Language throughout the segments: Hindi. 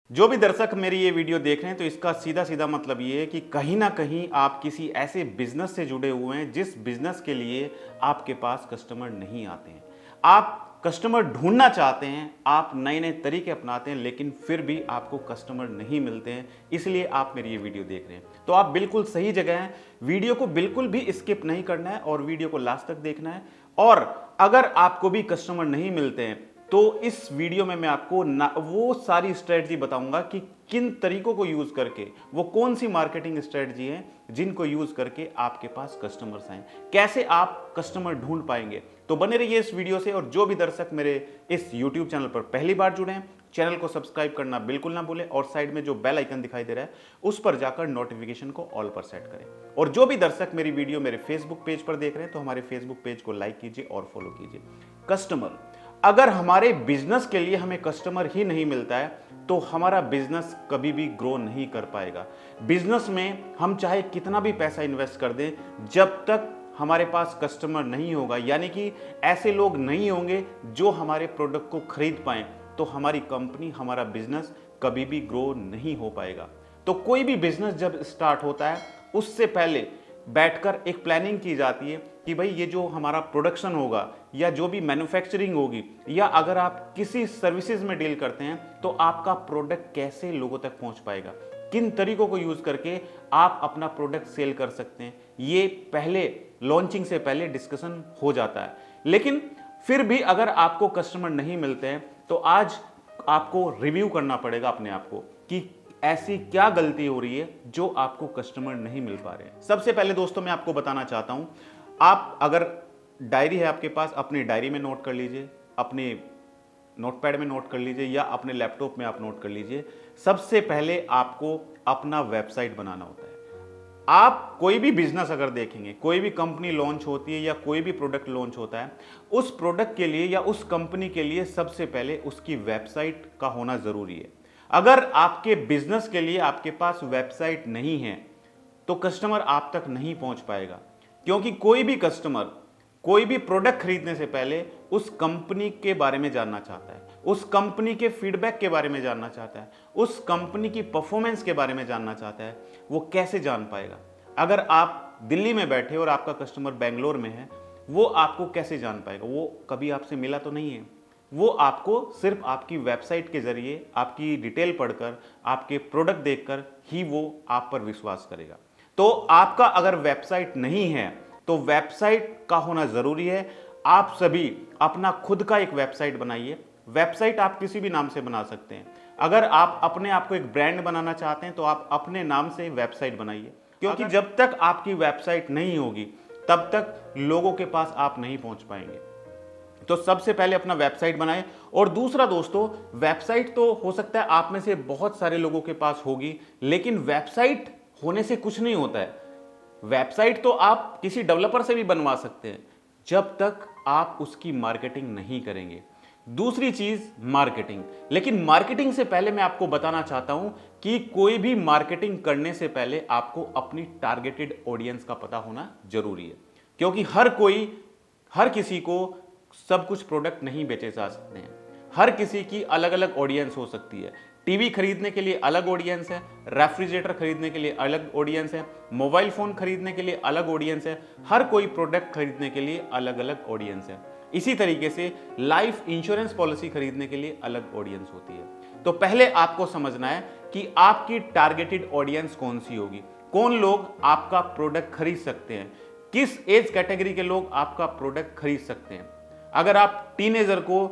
जो भी दर्शक मेरी ये वीडियो देख रहे हैं तो इसका सीधा सीधा मतलब ये है कि कहीं ना कहीं आप किसी ऐसे बिजनेस से जुड़े हुए हैं जिस बिजनेस के लिए आपके पास कस्टमर नहीं आते हैं। आप कस्टमर ढूंढना चाहते हैं, आप नए नए तरीके अपनाते हैं, लेकिन फिर भी आपको कस्टमर नहीं मिलते हैं, इसलिए आप मेरी ये वीडियो देख रहे हैं। तो आप बिल्कुल सही जगह हैं। वीडियो को बिल्कुल भी स्किप नहीं करना है और वीडियो को लास्ट तक देखना है। और अगर आपको भी कस्टमर नहीं मिलते हैं तो इस वीडियो में मैं आपको वो सारी स्ट्रेटजी बताऊंगा कि किन तरीकों को यूज करके, वो कौन सी मार्केटिंग स्ट्रेटजी है जिनको यूज करके आपके पास कस्टमर्स आए, कैसे आप कस्टमर ढूंढ पाएंगे। तो बने रहिए इस वीडियो से। और जो भी दर्शक मेरे इस YouTube चैनल पर पहली बार जुड़े हैं, चैनल को सब्सक्राइब करना बिल्कुल ना भूलें और साइड में जो बेल आइकन दिखाई दे रहा है उस पर जाकर नोटिफिकेशन को ऑल पर सेट करें। और जो भी दर्शक मेरी वीडियो मेरे फेसबुक पेज पर देख रहे हैं तो हमारे फेसबुक पेज को लाइक कीजिए और फॉलो कीजिए। कस्टमर, अगर हमारे बिजनेस के लिए हमें कस्टमर ही नहीं मिलता है तो हमारा बिजनेस कभी भी ग्रो नहीं कर पाएगा। बिजनेस में हम चाहे कितना भी पैसा इन्वेस्ट कर दें, जब तक हमारे पास कस्टमर नहीं होगा, यानी कि ऐसे लोग नहीं होंगे जो हमारे प्रोडक्ट को खरीद पाएं, तो हमारी कंपनी, हमारा बिजनेस कभी भी ग्रो नहीं हो पाएगा। तो कोई भी बिजनेस जब स्टार्ट होता है उससे पहले बैठकर एक प्लानिंग की जाती है कि भाई ये जो हमारा प्रोडक्शन होगा या जो भी मैन्युफैक्चरिंग होगी, या अगर आप किसी सर्विसेज में डील करते हैं तो आपका प्रोडक्ट कैसे लोगों तक पहुंच पाएगा, किन तरीकों को यूज करके आप अपना प्रोडक्ट सेल कर सकते हैं, ये पहले लॉन्चिंग से पहले डिस्कशन हो जाता है। लेकिन फिर भी अगर आपको कस्टमर नहीं मिलते हैं तो आज आपको रिव्यू करना पड़ेगा अपने आप को कि ऐसी क्या गलती हो रही है जो आपको कस्टमर नहीं मिल पा रहे हैं। सबसे पहले दोस्तों मैं आपको बताना चाहता हूं, आप अगर डायरी है आपके पास, अपनी डायरी में नोट कर लीजिए, अपने नोटपैड में नोट कर लीजिए या अपने लैपटॉप में आप नोट कर लीजिए। सबसे पहले आपको अपना वेबसाइट बनाना होता है। आप कोई भी बिजनेस अगर देखेंगे, कोई भी कंपनी लॉन्च होती है या कोई भी प्रोडक्ट लॉन्च होता है, उस प्रोडक्ट के लिए या उस कंपनी के लिए सबसे पहले उसकी वेबसाइट का होना जरूरी है। अगर आपके बिजनेस के लिए आपके पास वेबसाइट नहीं है तो कस्टमर आप तक नहीं पहुंच पाएगा, क्योंकि कोई भी कस्टमर कोई भी प्रोडक्ट खरीदने से पहले उस कंपनी के बारे में जानना चाहता है, उस कंपनी के फीडबैक के बारे में जानना चाहता है, उस कंपनी की परफॉर्मेंस के बारे में जानना चाहता है। वो कैसे जान पाएगा? अगर आप दिल्ली में बैठे और आपका कस्टमर बेंगलोर में है, वो आपको कैसे जान पाएगा? वो कभी आपसे मिला तो नहीं है। वो आपको सिर्फ आपकी वेबसाइट के जरिए, आपकी डिटेल पढ़कर, आपके प्रोडक्ट देखकर ही वो आप पर विश्वास करेगा। तो आपका अगर वेबसाइट नहीं है तो वेबसाइट का होना जरूरी है। आप सभी अपना खुद का एक वेबसाइट बनाइए। वेबसाइट आप किसी भी नाम से बना सकते हैं। अगर आप अपने आप को एक ब्रांड बनाना चाहते हैं तो आप अपने नाम से वेबसाइट बनाइए, क्योंकि जब तक आपकी वेबसाइट नहीं होगी तब तक लोगों के पास आप नहीं पहुंच पाएंगे। तो सबसे पहले अपना वेबसाइट बनाएं। और दूसरा दोस्तों, वेबसाइट तो हो सकता है आप में से बहुत सारे लोगों के पास होगी, लेकिन वेबसाइट होने से कुछ नहीं होता है। वेबसाइट तो आप किसी डेवलपर से भी बनवा सकते हैं, जब तक आप उसकी मार्केटिंग नहीं करेंगे। दूसरी चीज मार्केटिंग। लेकिन मार्केटिंग से पहले मैं आपको बताना चाहता हूं कि कोई भी मार्केटिंग करने से पहले आपको अपनी टारगेटेड ऑडियंस का पता होना जरूरी है, क्योंकि हर किसी को सब कुछ प्रोडक्ट नहीं बेचे जा सकते हैं। हर किसी की अलग अलग ऑडियंस हो सकती है। टीवी खरीदने के लिए अलग ऑडियंस है, रेफ्रिजरेटर खरीदने के लिए अलग ऑडियंस है, मोबाइल फोन खरीदने के लिए अलग ऑडियंस है। हर कोई प्रोडक्ट खरीदने के लिए अलग अलग ऑडियंस है। इसी तरीके से लाइफ इंश्योरेंस पॉलिसी खरीदने के लिए अलग ऑडियंस होती है। तो पहले आपको समझना है कि आपकी टारगेटेड ऑडियंस कौन सी होगी, कौन लोग आपका प्रोडक्ट खरीद सकते हैं, किस एज कैटेगरी के लोग आपका प्रोडक्ट खरीद सकते हैं। अगर आप टीनेजर को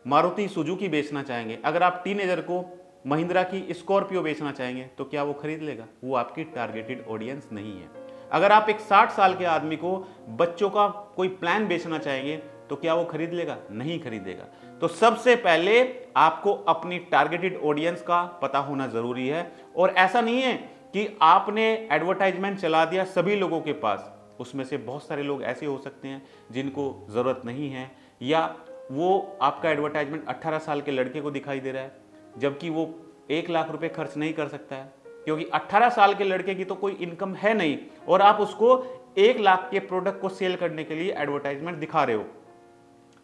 मारुति सुजुकी बेचना चाहेंगे, अगर आप टीनेजर को महिंद्रा की स्कॉर्पियो बेचना चाहेंगे, तो क्या वो खरीद लेगा? वो आपकी टारगेटेड ऑडियंस नहीं है। अगर आप एक 60 साल के आदमी को बच्चों का कोई प्लान बेचना चाहेंगे, तो क्या वो खरीद लेगा? नहीं खरीदेगा। तो सबसे पहले आपको अपनी टारगेटेड ऑडियंस का पता होना जरूरी है। और ऐसा नहीं है कि आपने एडवर्टाइजमेंट चला दिया सभी लोगों के पास, उसमें से बहुत सारे लोग ऐसे हो सकते हैं जिनको जरूरत नहीं है, या वो आपका एडवर्टाइजमेंट 18 साल के लड़के को दिखाई दे रहा है जबकि वो 1 लाख रुपए खर्च नहीं कर सकता है, क्योंकि 18 साल के लड़के की तो कोई इनकम है नहीं और आप उसको 1 लाख के प्रोडक्ट को सेल करने के लिए एडवर्टाइजमेंट दिखा रहे हो।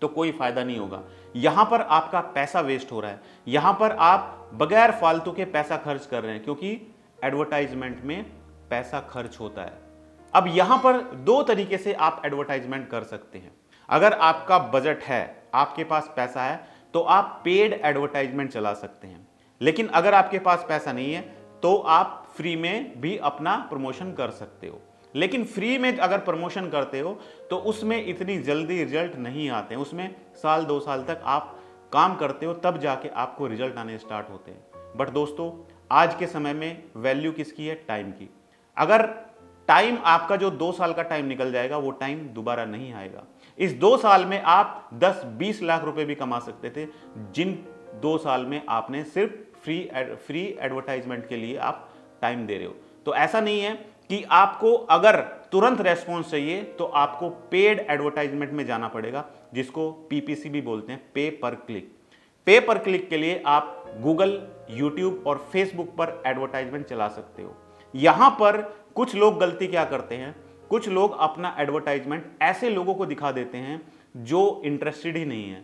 तो कोई फायदा नहीं होगा। यहां पर आपका पैसा वेस्ट हो रहा है, यहां पर आप बगैर फालतू के पैसा खर्च कर रहे हैं, क्योंकि एडवर्टाइजमेंट में पैसा खर्च होता है। अब यहां पर दो तरीके से आप एडवर्टाइजमेंट कर सकते हैं। अगर आपका बजट है, आपके पास पैसा है, तो आप पेड एडवर्टाइजमेंट चला सकते हैं। लेकिन अगर आपके पास पैसा नहीं है तो आप फ्री में भी अपना प्रमोशन कर सकते हो। लेकिन फ्री में अगर प्रमोशन करते हो तो उसमें इतनी जल्दी रिजल्ट नहीं आते हैं, उसमें साल 2 साल तक आप काम करते हो, तब जाके आपको रिजल्ट आने स्टार्ट होते हैं। बट दोस्तों, आज के समय में वैल्यू किसकी है? टाइम की। अगर टाइम आपका जो 2 साल का टाइम निकल जाएगा, वो टाइम दोबारा नहीं आएगा। इस 2 साल में आप 10-20 लाख रुपए भी कमा सकते थे, जिन 2 साल में आपने सिर्फ फ्री एडवर्टाइजमेंट के लिए आप टाइम दे रहे हो। तो ऐसा नहीं है कि आपको अगर तुरंत रेस्पॉन्स चाहिए तो आपको पेड एडवर्टाइजमेंट में जाना पड़ेगा, जिसको पीपीसी भी बोलते हैं, पे पर क्लिक। पे पर क्लिक के लिए आप गूगल, यूट्यूब और फेसबुक पर एडवर्टाइजमेंट चला सकते हो। यहां पर कुछ लोग गलती क्या करते हैं, कुछ लोग अपना एडवर्टाइजमेंट ऐसे लोगों को दिखा देते हैं जो इंटरेस्टेड ही नहीं है,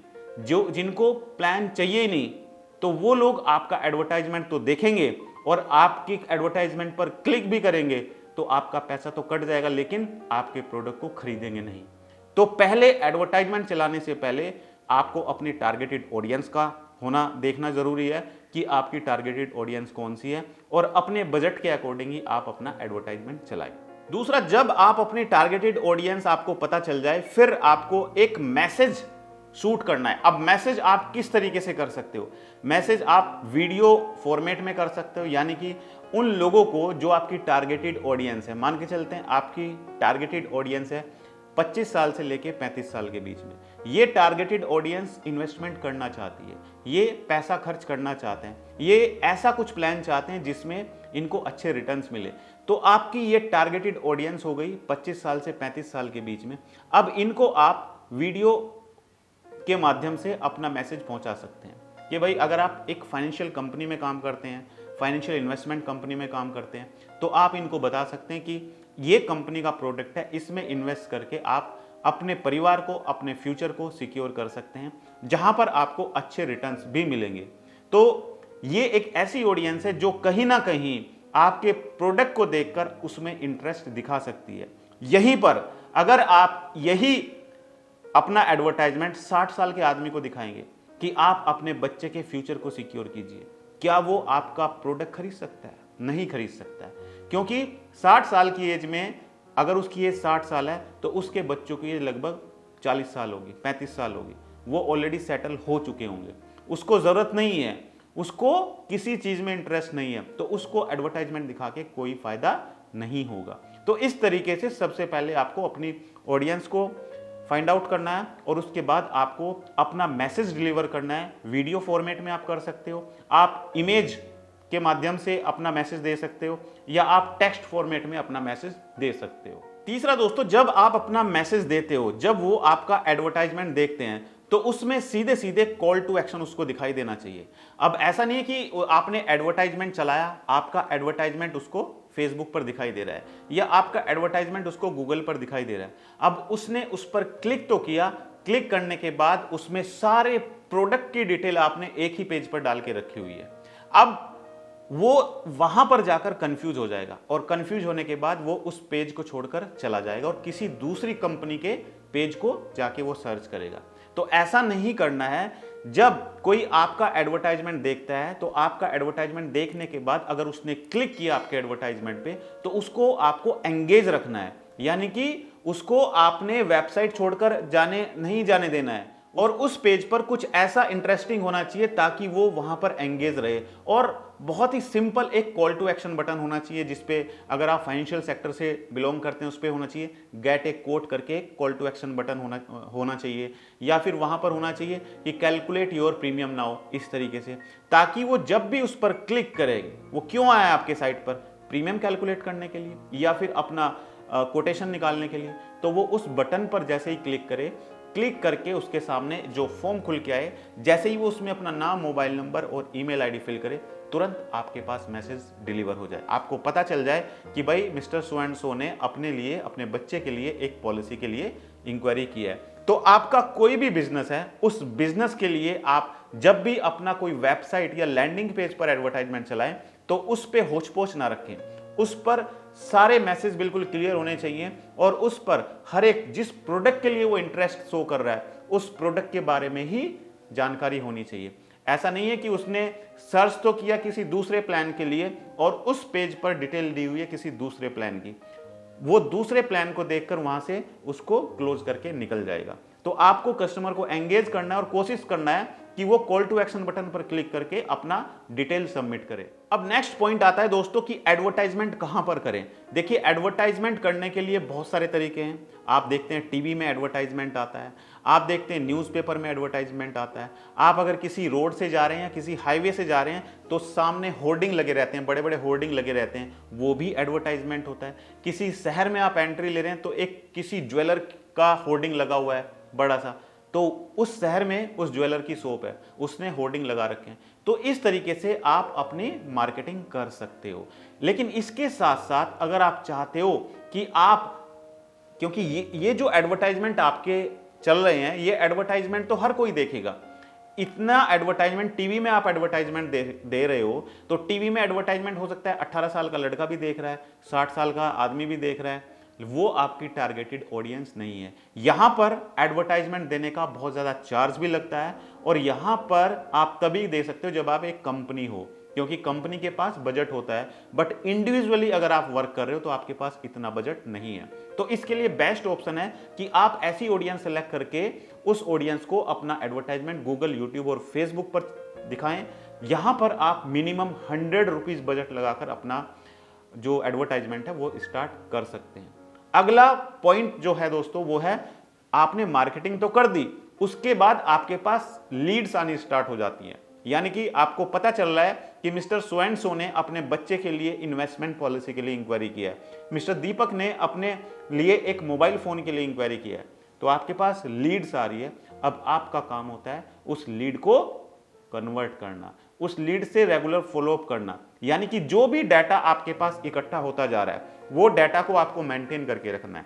जिनको प्लान चाहिए ही नहीं। तो वो लोग आपका एडवर्टाइजमेंट तो देखेंगे और आपकी एडवर्टाइजमेंट पर क्लिक भी करेंगे, तो आपका पैसा तो कट जाएगा, लेकिन आपके प्रोडक्ट को खरीदेंगे नहीं। तो पहले एडवर्टाइजमेंट चलाने से पहले आपको अपनी टारगेटेड ऑडियंस का होना देखना जरूरी है कि आपकी टारगेटेड ऑडियंस कौन सी है, और अपने बजट के अकॉर्डिंग ही आप अपना एडवर्टाइजमेंट चलाएं। दूसरा, जब आप अपनी टारगेटेड ऑडियंस आपको पता चल जाए, फिर आपको एक मैसेज शूट करना है। अब मैसेज आप किस तरीके से कर सकते हो? मैसेज आप वीडियो फॉर्मेट में कर सकते हो, यानी कि उन लोगों को जो आपकी टारगेटेड ऑडियंस है, मान के चलते हैं आपकी टारगेटेड ऑडियंस है 25 साल से लेके 35 साल के बीच में। ये टारगेटेड ऑडियंस इन्वेस्टमेंट करना चाहती है, ये पैसा खर्च करना चाहते हैं, ये ऐसा कुछ प्लान चाहते हैं जिसमें इनको अच्छे रिटर्न्स मिले। तो आपकी ये टारगेटेड ऑडियंस हो गई 25 साल से 35 साल के बीच में। अब इनको आप वीडियो के माध्यम से अपना मैसेज पहुंचा सकते हैं कि भाई, अगर आप एक फाइनेंशियल कंपनी में काम करते हैं, फाइनेंशियल इन्वेस्टमेंट कंपनी में काम करते हैं, तो आप इनको बता सकते हैं कि ये कंपनी का प्रोडक्ट है, इसमें इन्वेस्ट करके आप अपने परिवार को, अपने फ्यूचर को सिक्योर कर सकते हैं, जहां पर आपको अच्छे रिटर्न्स भी मिलेंगे। तो ये एक ऐसी ऑडियंस है जो कहीं ना कहीं आपके प्रोडक्ट को देखकर उसमें इंटरेस्ट दिखा सकती है। यहीं पर अगर आप यही अपना एडवर्टाइजमेंट 60 साल के आदमी को दिखाएंगे कि आप अपने बच्चे के फ्यूचर को सिक्योर कीजिए, क्या वो आपका प्रोडक्ट खरीद सकता है? नहीं खरीद सकता है, क्योंकि 60 साल की एज में अगर उसकी एज 60 साल है तो उसके बच्चों की एज लगभग 40 साल होगी, 35 साल होगी। वो ऑलरेडी सेटल हो चुके होंगे, उसको जरूरत नहीं है, उसको किसी चीज में इंटरेस्ट नहीं है, तो उसको एडवर्टाइजमेंट दिखा के कोई फायदा नहीं होगा। तो इस तरीके से सबसे पहले आपको अपनी ऑडियंस को फाइंड आउट करना है, और उसके बाद आपको अपना मैसेज डिलीवर करना है। वीडियो फॉर्मेट में आप कर सकते हो, आप इमेज के माध्यम से अपना मैसेज दे सकते हो, या आप टेक्स्ट फॉर्मेट में अपना मैसेज दे सकते हो। तीसरा दोस्तों, जब आप अपना मैसेज देते हो, जब वो आपका एडवर्टाइजमेंट देखते हैं, तो उसमें सीधे सीधे कॉल टू एक्शन उसको दिखाई देना चाहिए। अब ऐसा नहीं है कि आपने एडवर्टाइजमेंट चलाया, आपका एडवर्टाइजमेंट उसको फेसबुक पर दिखाई दे रहा है, या आपका एडवर्टाइजमेंट उसको गूगल पर दिखाई दे रहा है। अब उसने उस पर क्लिक तो किया, क्लिक करने के बाद उसमें सारे प्रोडक्ट की डिटेल आपने एक ही पेज पर डाल के रखी हुई है। अब वो वहां पर जाकर कंफ्यूज हो जाएगा, और कंफ्यूज होने के बाद वो उस पेज को छोड़कर चला जाएगा और किसी दूसरी कंपनी के पेज को जाके वो सर्च करेगा। तो ऐसा नहीं करना है। जब कोई आपका एडवर्टाइजमेंट देखता है, तो आपका एडवर्टाइजमेंट देखने के बाद अगर उसने क्लिक किया आपके एडवर्टाइजमेंट पे, तो उसको आपको एंगेज रखना है, यानी कि उसको आपने वेबसाइट छोड़कर नहीं जाने देना है, और उस पेज पर कुछ ऐसा इंटरेस्टिंग होना चाहिए ताकि वो वहां पर एंगेज रहे। और बहुत ही सिंपल एक कॉल टू एक्शन बटन होना चाहिए, जिसपे अगर आप फाइनेंशियल सेक्टर से बिलोंग करते हैं उस पर होना चाहिए, गेट ए कोट करके कॉल टू एक्शन बटन होना चाहिए, या फिर वहां पर होना चाहिए कि कैलकुलेट योर प्रीमियम नाउ, इस तरीके से, ताकि वो जब भी उस पर क्लिक करे, वो क्यों आया आपके साइट पर? प्रीमियम कैलकुलेट करने के लिए या फिर अपना कोटेशन निकालने के लिए। तो वो उस बटन पर जैसे ही क्लिक करे, क्लिक करके उसके सामने जो फॉर्म खुल के आए, जैसे ही वो उसमें अपना नाम, मोबाइल नंबर और ईमेल आईडी फिल करे, तुरंत आपके पास मैसेज डिलीवर हो जाए। आपको पता चल जाए कि भाई मिस्टर सो एंड सो ने अपने लिए, अपने बच्चे के लिए एक पॉलिसी के लिए इंक्वायरी की है। तो आपका कोई भी बिजनेस है, उस बिजनेस के लिए आप जब भी अपना कोई वेबसाइट या लैंडिंग पेज पर एडवर्टाइजमेंट चलाएं तो उस पर होच पोच ना रखें। उस पर सारे मैसेज बिल्कुल क्लियर होने चाहिए और उस पर हर एक जिस प्रोडक्ट के लिए वो इंटरेस्ट शो कर रहा है उस प्रोडक्ट के बारे में ही जानकारी होनी चाहिए। ऐसा नहीं है कि उसने सर्च तो किया किसी दूसरे प्लान के लिए और उस पेज पर डिटेल दी हुई है किसी दूसरे प्लान की, वो दूसरे प्लान को देखकर वहां से उसको क्लोज करके निकल जाएगा। तो आपको कस्टमर को एंगेज करना है और कोशिश करना है कि वो कॉल टू एक्शन बटन पर क्लिक करके अपना डिटेल सबमिट करे। अब नेक्स्ट पॉइंट आता है दोस्तों कि एडवर्टाइजमेंट कहां पर करें। देखिए, एडवर्टाइजमेंट करने के लिए बहुत सारे तरीके हैं। आप देखते हैं टीवी में एडवर्टाइजमेंट आता है, आप देखते हैं न्यूज़पेपर में एडवर्टाइजमेंट आता है, आप अगर किसी रोड से जा रहे हैं या किसी हाईवे से जा रहे हैं तो सामने होर्डिंग लगे रहते हैं, बड़े बड़े होर्डिंग लगे रहते हैं, वो भी एडवर्टाइजमेंट होता है। किसी शहर में आप एंट्री ले रहे हैं तो एक किसी ज्वेलर का होर्डिंग लगा हुआ है बड़ा सा, तो उस शहर में उस ज्वेलर की शॉप है, उसने होर्डिंग लगा रखे हैं। तो इस तरीके से आप अपनी मार्केटिंग कर सकते हो। लेकिन इसके साथ साथ अगर आप चाहते हो कि आप, क्योंकि ये जो एडवर्टाइजमेंट आपके चल रहे हैं ये एडवर्टाइजमेंट तो हर कोई देखेगा। इतना एडवर्टाइजमेंट टीवी में आप एडवर्टाइजमेंट दे रहे हो तो टीवी में एडवर्टाइजमेंट हो सकता है 18 साल का लड़का भी देख रहा है, 60 साल का आदमी भी देख रहा है, वो आपकी टारगेटेड ऑडियंस नहीं है। यहां पर एडवर्टाइजमेंट देने का बहुत ज्यादा चार्ज भी लगता है और यहां पर आप तभी दे सकते हो जब आप एक कंपनी हो, क्योंकि कंपनी के पास बजट होता है। बट इंडिविजुअली अगर आप वर्क कर रहे हो तो आपके पास इतना बजट नहीं है। तो इसके लिए बेस्ट ऑप्शन है कि आप ऐसी ऑडियंस सेलेक्ट करके उस ऑडियंस को अपना एडवर्टाइजमेंट गूगल, यूट्यूब और फेसबुक पर दिखाएं। यहां पर आप मिनिमम 100 रुपीज बजट लगाकर अपना जो एडवर्टाइजमेंट है वो स्टार्ट कर सकते हैं। अगला पॉइंट जो है दोस्तों वो है, आपने मार्केटिंग तो कर दी, उसके बाद आपके पास लीड्स आनी स्टार्ट हो जाती हैं। यानी कि आपको पता चल रहा है कि मिस्टर सो एंड सो ने अपने बच्चे के लिए इन्वेस्टमेंट पॉलिसी के लिए इंक्वायरी किया है, मिस्टर दीपक ने अपने लिए एक मोबाइल फोन के लिए इंक्वायरी किया है, तो आपके पास लीड्स आ रही है। अब आपका काम होता है उस लीड को कन्वर्ट करना, उस लीड से रेगुलर फॉलोअप करना। यानी कि जो भी डाटा आपके पास इकट्ठा होता जा रहा है वो डाटा को आपको मेंटेन करके रखना है।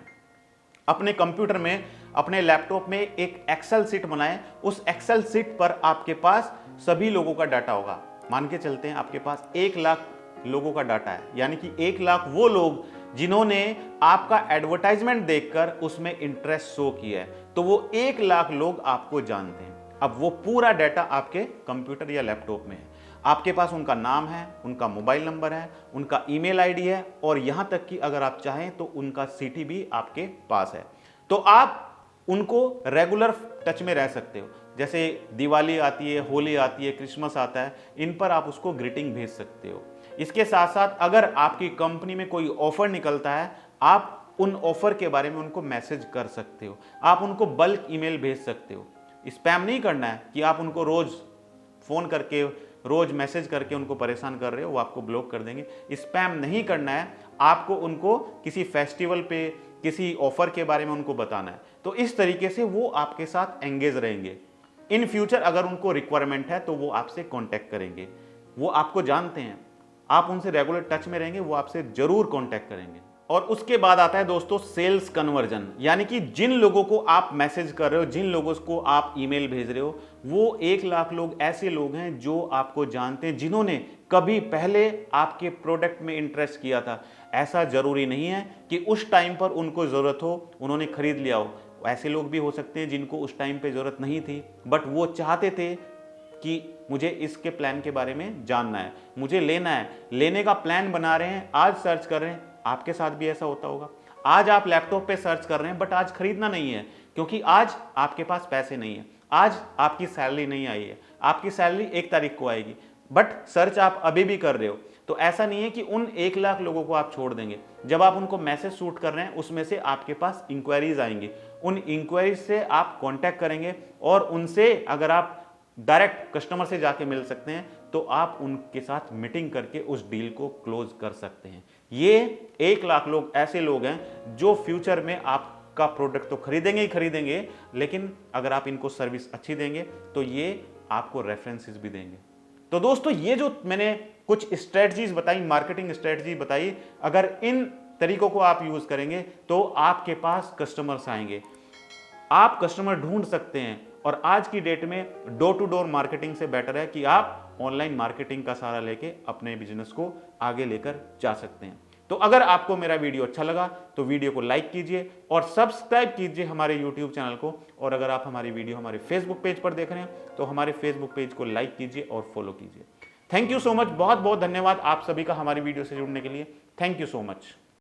अपने कंप्यूटर में, अपने लैपटॉप में एक एक्सेल शीट बनाएं, उस एक्सेल शीट पर आपके पास सभी लोगों का डाटा होगा। मान के चलते हैं आपके पास 1 लाख लोगों का डाटा है, यानी कि 1 लाख वो लोग जिन्होंने आपका एडवर्टाइजमेंट देखकर उसमें इंटरेस्ट शो किया है, तो वो 1 लाख लोग आपको जानते हैं। अब वो पूरा डाटा आपके कंप्यूटर या लैपटॉप में है, आपके पास उनका नाम है, उनका मोबाइल नंबर है, उनका ईमेल आईडी है और यहां तक कि अगर आप चाहें तो उनका सिटी भी आपके पास है। तो आप उनको रेगुलर टच में रह सकते हो। जैसे दिवाली आती है, होली आती है, क्रिसमस आता है, इन पर आप उसको ग्रीटिंग भेज सकते हो। इसके साथ साथ अगर आपकी कंपनी में कोई ऑफर निकलता है, आप उन ऑफर के बारे में उनको मैसेज कर सकते हो, आप उनको बल्क ईमेल भेज सकते हो। स्पैम नहीं करना है कि आप उनको रोज फोन करके, रोज मैसेज करके उनको परेशान कर रहे हो, वो आपको ब्लॉक कर देंगे। स्पैम नहीं करना है, आपको उनको किसी फेस्टिवल पे, किसी ऑफर के बारे में उनको बताना है। तो इस तरीके से वो आपके साथ एंगेज रहेंगे। इन फ्यूचर अगर उनको रिक्वायरमेंट है तो वो आपसे कांटेक्ट करेंगे, वो आपको जानते हैं, आप उनसे रेगुलर टच में रहेंगे, वो आपसे जरूर कांटेक्ट करेंगे। और उसके बाद आता है दोस्तों सेल्स कन्वर्जन, यानी कि जिन लोगों को आप मैसेज कर रहे हो, जिन लोगों को आप ईमेल भेज रहे हो, वो 1 लाख लोग ऐसे लोग हैं जो आपको जानते हैं, जिन्होंने कभी पहले आपके प्रोडक्ट में इंटरेस्ट किया था। ऐसा जरूरी नहीं है कि उस टाइम पर उनको जरूरत हो, उन्होंने खरीद लिया हो। ऐसे लोग भी हो सकते हैं जिनको उस टाइम पे जरूरत नहीं थी, बट वो चाहते थे कि मुझे इसके प्लान के बारे में जानना है, मुझे लेना है, लेने का प्लान बना रहे हैं, आज सर्च कर रहे हैं। आपके साथ भी ऐसा होता होगा, आज आप लैपटॉप पे सर्च कर रहे हैं बट आज खरीदना नहीं है, क्योंकि आज आपके पास पैसे नहीं है, आज आपकी सैलरी नहीं आई है, आपकी सैलरी 1 तारीख को आएगी, बट सर्च आप अभी भी कर रहे हो। तो ऐसा नहीं है कि उन 1 लाख लोगों को आप छोड़ देंगे। जब आप उनको मैसेज शूट कर रहे हैं उसमें से आपके पास इंक्वायरीज आएंगी, उन इंक्वायरीज से आप कांटेक्ट करेंगे और उनसे अगर आप डायरेक्ट कस्टमर से जाके मिल सकते हैं तो आप उनके साथ मीटिंग करके उस डील को क्लोज कर सकते हैं। ये 1 लाख लोग ऐसे लोग हैं जो फ्यूचर में आपका प्रोडक्ट तो खरीदेंगे ही खरीदेंगे, लेकिन अगर आप इनको सर्विस अच्छी देंगे तो ये आपको रेफरेंसेस भी देंगे। तो दोस्तों ये जो मैंने कुछ स्ट्रेटजीज बताई, मार्केटिंग स्ट्रेटजी बताई, अगर इन तरीकों को आप यूज करेंगे तो आपके पास कस्टमर्स आएंगे। आप कस्टमर ढूंढ सकते हैं। और आज की डेट में डोर टू डोर मार्केटिंग से बेटर है कि आप ऑनलाइन मार्केटिंग का सहारा लेके अपने बिजनेस को आगे लेकर जा सकते हैं। तो अगर आपको मेरा वीडियो अच्छा लगा तो वीडियो को लाइक कीजिए और सब्सक्राइब कीजिए हमारे यूट्यूब चैनल को। और अगर आप हमारी वीडियो हमारे फेसबुक पेज पर देख रहे हैं तो हमारे फेसबुक पेज को लाइक कीजिए और फॉलो कीजिए। थैंक यू सो मच, बहुत बहुत धन्यवाद आप सभी का हमारी वीडियो से जुड़ने के लिए। Thank you so much.